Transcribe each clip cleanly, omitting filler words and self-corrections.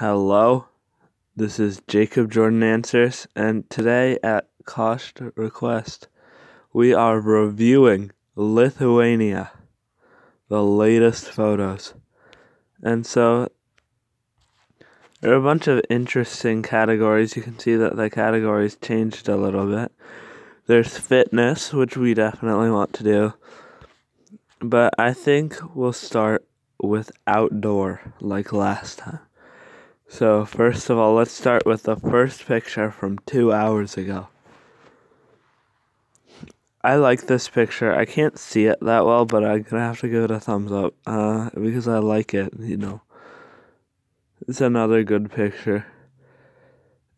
Hello, this is Jacob Jordan Answers, and today at cost request, we are reviewing Lithuania, the latest photos. And so, there are a bunch of interesting categories. You can see that the categories changed a little bit. There's fitness, which we definitely want to do, but I think we'll start with outdoor, like last time. So first of all, let's start with the first picture from 2 hours ago. I like this picture. I can't see it that well, but I'm gonna have to give it a thumbs up because I like it, It's another good picture.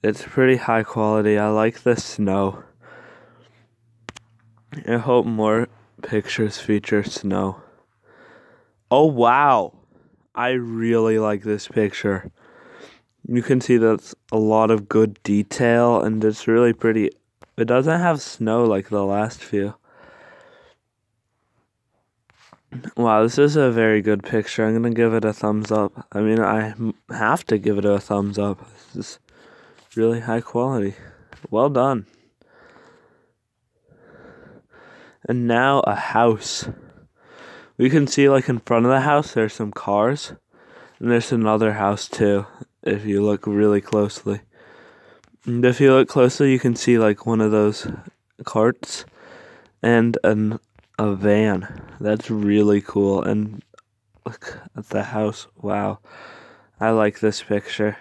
It's pretty high quality. I like the snow. I hope more pictures feature snow. Oh wow! I really like this picture. You can see that's a lot of good detail, and it's really pretty. It doesn't have snow like the last few. Wow, this is a very good picture. I'm going to give it a thumbs up. I mean, I have to give it a thumbs up. This is really high quality. Well done. And now a house. We can see like in front of the house, there's some cars. And there's another house too, if you look really closely. And if you look closely, you can see like one of those carts and a van. That's really cool. And look at the house. Wow. I like this picture.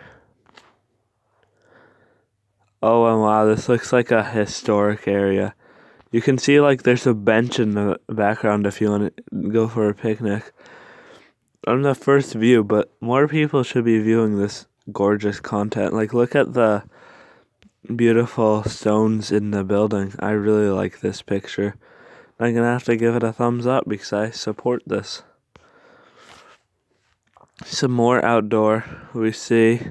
Oh, and wow, this looks like a historic area. You can see like there's a bench in the background if you want to go for a picnic. On the first view, but more people should be viewing this gorgeous content. Like, look at the beautiful stones in the building. I really like this picture. I'm gonna have to give it a thumbs up because I support this. Some more outdoor. We see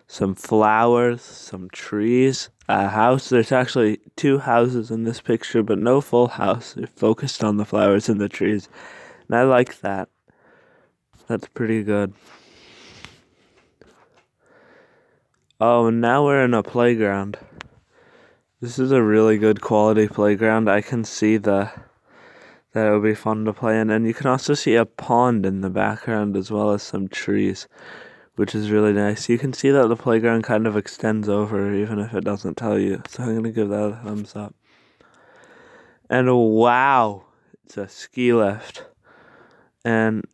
some flowers, some trees, a house. There's actually 2 houses in this picture, but no full house. They're focused on the flowers and the trees. And I like that. That's pretty good. Oh, and now we're in a playground. This is a really good quality playground. I can see that it would be fun to play in. And you can also see a pond in the background as well as some trees, which is really nice. You can see that the playground kind of extends over even if it doesn't tell you. So I'm going to give that a thumbs up. And wow, it's a ski lift. And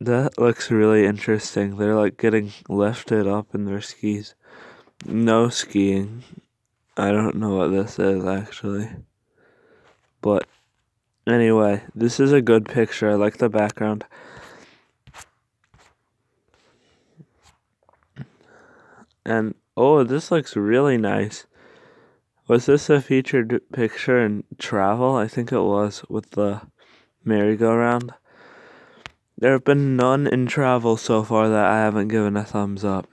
that looks really interesting. They're like getting lifted up in their skis. No skiing. I don't know what this is actually. But anyway, this is a good picture. I like the background. And oh, this looks really nice. Was this a featured picture in travel? I think it was, with the merry-go-round. There have been none in travel so far that I haven't given a thumbs up.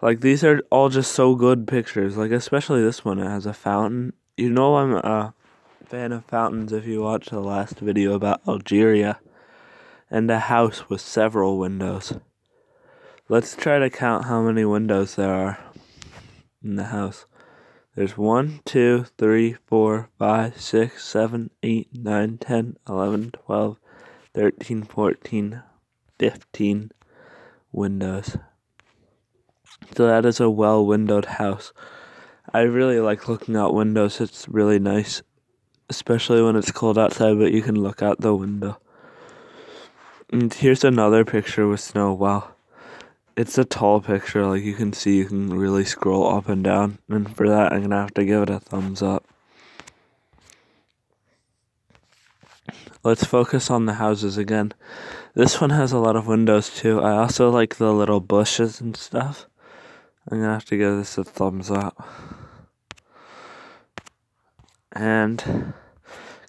Like, these are all just so good pictures. Like, especially this one. It has a fountain. You know I'm a fan of fountains if you watched the last video about Algeria. And a house with several windows. Let's try to count how many windows there are in the house. There's 1, 2, 3, 4, 5, 6, 7, 8, 9, 10, 11, 12, 13, 14, 15 windows. So that is a well-windowed house. I really like looking out windows. It's really nice, especially when it's cold outside, but you can look out the window. And here's another picture with snow. Wow. It's a tall picture. Like, you can see, you can really scroll up and down. And for that, I'm going to have to give it a thumbs up. Let's focus on the houses again. This one has a lot of windows too. I also like the little bushes and stuff. I'm going to have to give this a thumbs up. And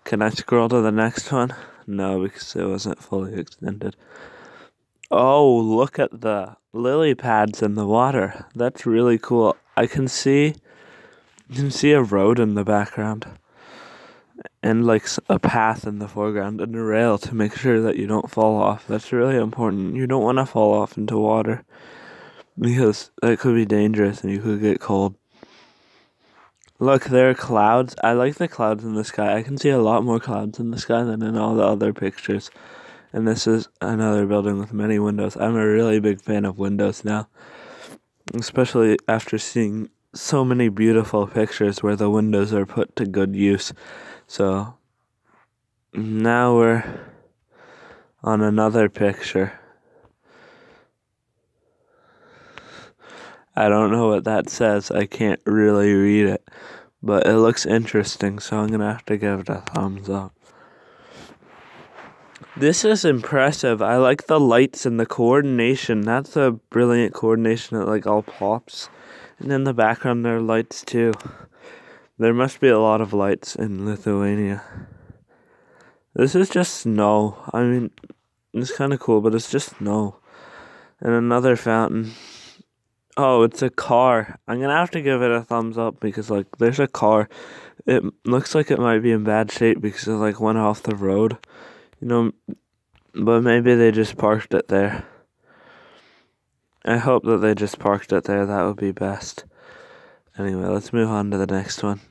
can I scroll to the next one? No, because it wasn't fully extended. Oh, look at the lily pads in the water. That's really cool. You can see a road in the background. And like a path in the foreground and a rail to make sure that you don't fall off. That's really important. You don't want to fall off into water. because that could be dangerous and you could get cold. Look, there are clouds. I like the clouds in the sky. I can see a lot more clouds in the sky than in all the other pictures. And this is another building with many windows. I'm a really big fan of windows now, especially after seeing so many beautiful pictures where the windows are put to good use. So now we're on another picture. I don't know what that says. I can't really read it, but it looks interesting, so I'm gonna have to give it a thumbs up. This is impressive. I like the lights and the coordination. That's a brilliant coordination. It like all pops. And in the background there are lights too. There must be a lot of lights in Lithuania. This is just snow. I mean, it's kind of cool, but it's just snow. And another fountain. Oh, it's a car. I'm gonna have to give it a thumbs up because, like, there's a car. It looks like it might be in bad shape because it, like, went off the road. You know, but maybe they just parked it there. I hope that they just parked it there. That would be best. Anyway, let's move on to the next one.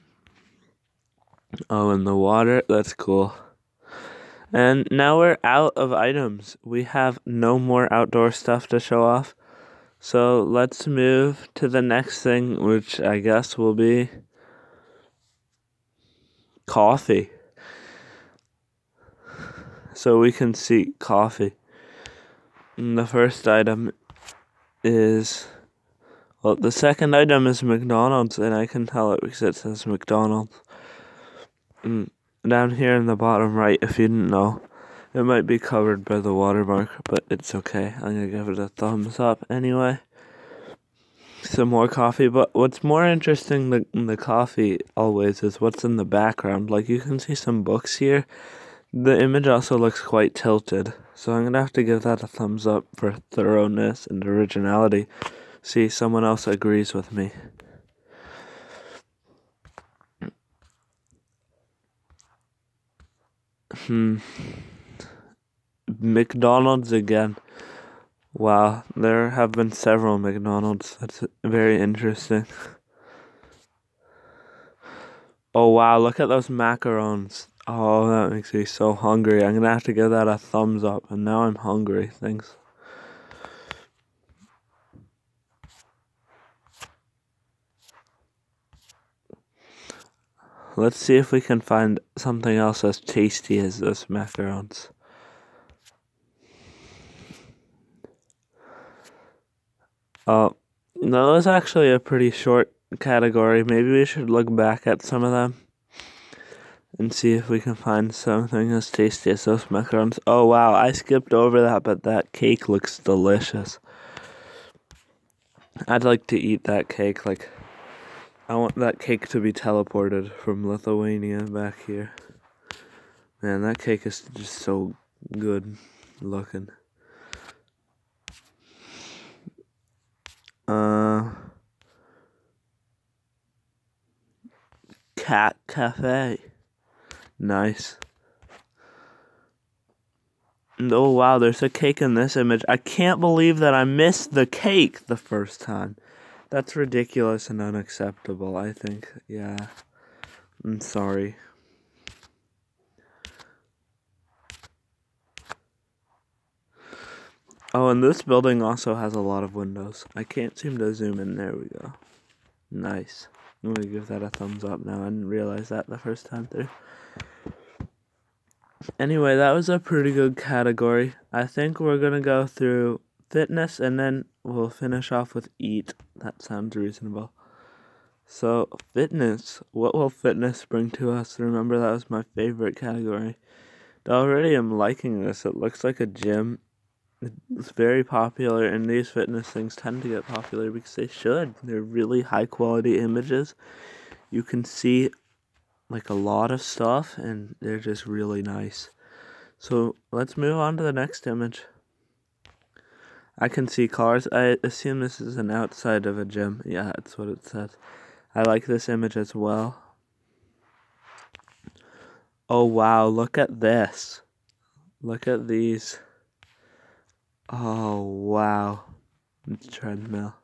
Oh, in the water. That's cool. And now we're out of items. We have no more outdoor stuff to show off. So let's move to the next thing, which I guess will be coffee. So we can see coffee. And the first item is, well, the second item is McDonald's, and I can tell it because it says McDonald's. And down here in the bottom right, if you didn't know, it might be covered by the watermark, but it's okay. I'm gonna give it a thumbs up anyway. Some more coffee, but what's more interesting than the coffee always is what's in the background. Like, you can see some books here. The image also looks quite tilted, so I'm gonna have to give that a thumbs up for thoroughness and originality. See, someone else agrees with me. McDonald's again. Wow, there have been several McDonald's. That's very interesting. Oh wow, look at those macarons. Oh, that makes me so hungry. I'm gonna have to give that a thumbs up, and now I'm hungry. Thanks. Let's see if we can find something else as tasty as those macarons. Oh, that was actually a pretty short category. Maybe we should look back at some of them and see if we can find something as tasty as those macarons. Oh wow, I skipped over that, but that cake looks delicious. I'd like to eat that cake. Like, I want that cake to be teleported from Lithuania back here. Man, that cake is just so good looking. Cat Cafe. Nice. And oh wow, there's a cake in this image. I can't believe that I missed the cake the first time. That's ridiculous and unacceptable, I think. Yeah. I'm sorry. Oh, and this building also has a lot of windows. I can't seem to zoom in. There we go. Nice. I'm gonna give that a thumbs up now. I didn't realize that the first time through. Anyway, that was a pretty good category. I think we're gonna go through fitness and then we'll finish off with eat. That sounds reasonable. So, fitness. What will fitness bring to us? Remember, that was my favorite category. Already I'm liking this. It looks like a gym. It's very popular, and these fitness things tend to get popular because they should. They're really high quality images. You can see like a lot of stuff, and they're just really nice. So let's move on to the next image. I can see cars. I assume this is an outside of a gym. Yeah, that's what it says. I like this image as well. Oh wow, look at this. Look at these. Oh wow. treadmill.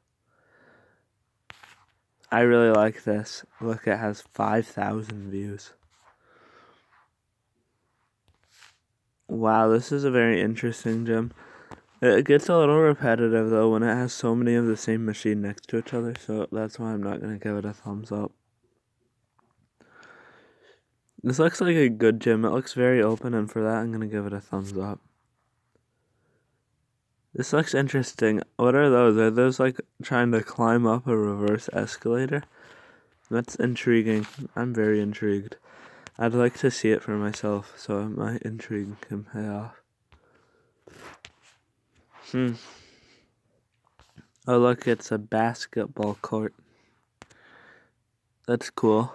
I really like this. Look, it has 5,000 views. Wow, this is a very interesting gym. It gets a little repetitive though when it has so many of the same machine next to each other, so that's why I'm not going to give it a thumbs up. This looks like a good gym. It looks very open, and for that I'm going to give it a thumbs up. This looks interesting. What are those? Are those like trying to climb up a reverse escalator? That's intriguing. I'm very intrigued. I'd like to see it for myself, so my intrigue can pay off. Oh look, it's a basketball court. That's cool.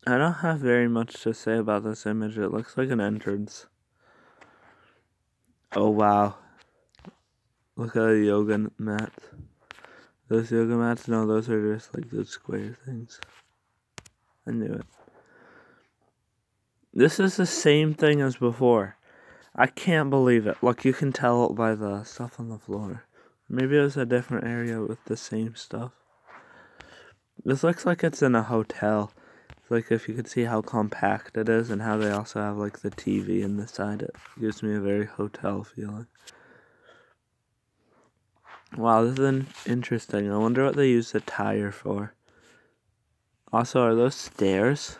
I don't have very much to say about this image. It looks like an entrance. Oh wow. Look at the yoga mat. Those yoga mats? No, those are just like the square things. I knew it. This is the same thing as before. I can't believe it. Look, you can tell by the stuff on the floor. Maybe it was a different area with the same stuff. This looks like it's in a hotel. It's like if you could see how compact it is and how they also have like the TV in the side. It gives me a very hotel feeling. Wow, this is interesting. I wonder what they use the tire for. Also, are those stairs?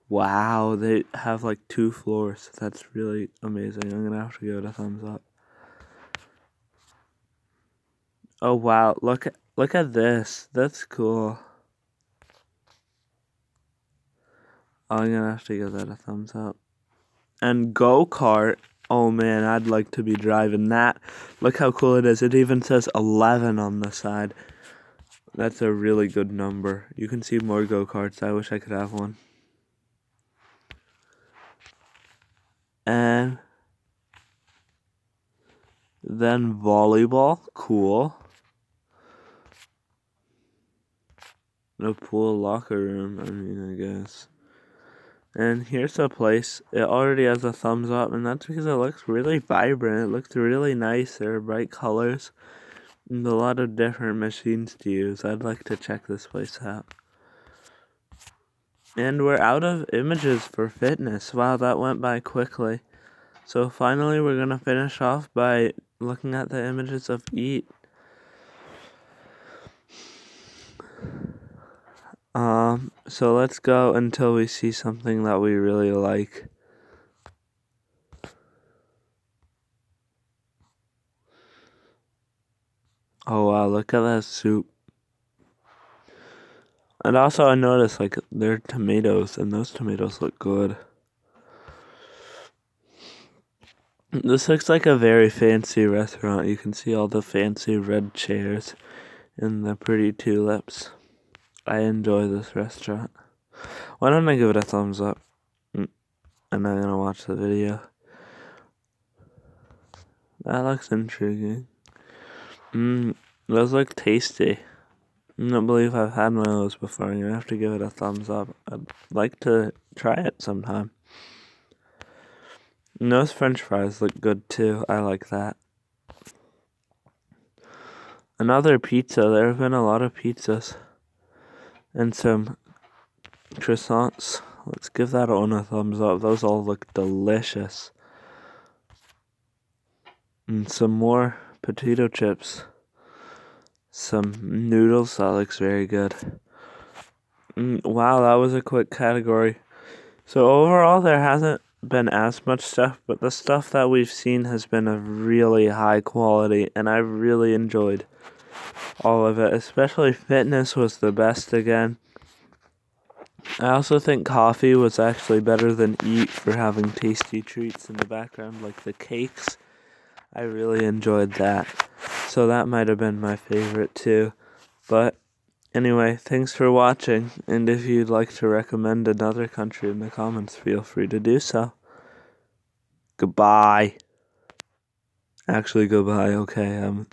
Wow, they have like 2 floors. That's really amazing. I'm gonna have to give it a thumbs up. Oh wow, look at this. That's cool. I'm gonna have to give that a thumbs up. And go-kart. Oh man, I'd like to be driving that. Look how cool it is. It even says 11 on the side. That's a really good number. You can see more go-karts. I wish I could have one. And then volleyball. Cool. A pool locker room, I guess. And here's a place. It already has a thumbs up, and that's because it looks really vibrant. It looks really nice. There are bright colors and a lot of different machines to use. I'd like to check this place out. And we're out of images for fitness. Wow, that went by quickly. So finally, we're going to finish off by looking at the images of eat. So let's go until we see something that we really like. Oh wow, look at that soup. And also I noticed like there are tomatoes, and those tomatoes look good. This looks like a very fancy restaurant. You can see all the fancy red chairs and the pretty tulips. I enjoy this restaurant. Why don't I give it a thumbs up? And I'm gonna watch the video. That looks intriguing. Those look tasty. I don't believe I've had one of those before. I'm gonna have to give it a thumbs up. I'd like to try it sometime. And those French fries look good too. I like that. Another pizza. There have been a lot of pizzas. And some croissants. Let's give that one a thumbs up. Those all look delicious. And some more potato chips. Some noodles. That looks very good. Wow, that was a quick category. So overall, there hasn't been as much stuff, but the stuff that we've seen has been of really high quality, and I really enjoyed all of it. Especially fitness was the best again. I also think coffee was actually better than eat for having tasty treats in the background, like the cakes. I really enjoyed that. So that might have been my favorite too. But anyway, thanks for watching. And if you'd like to recommend another country in the comments, feel free to do so. Goodbye. Actually, goodbye. Okay,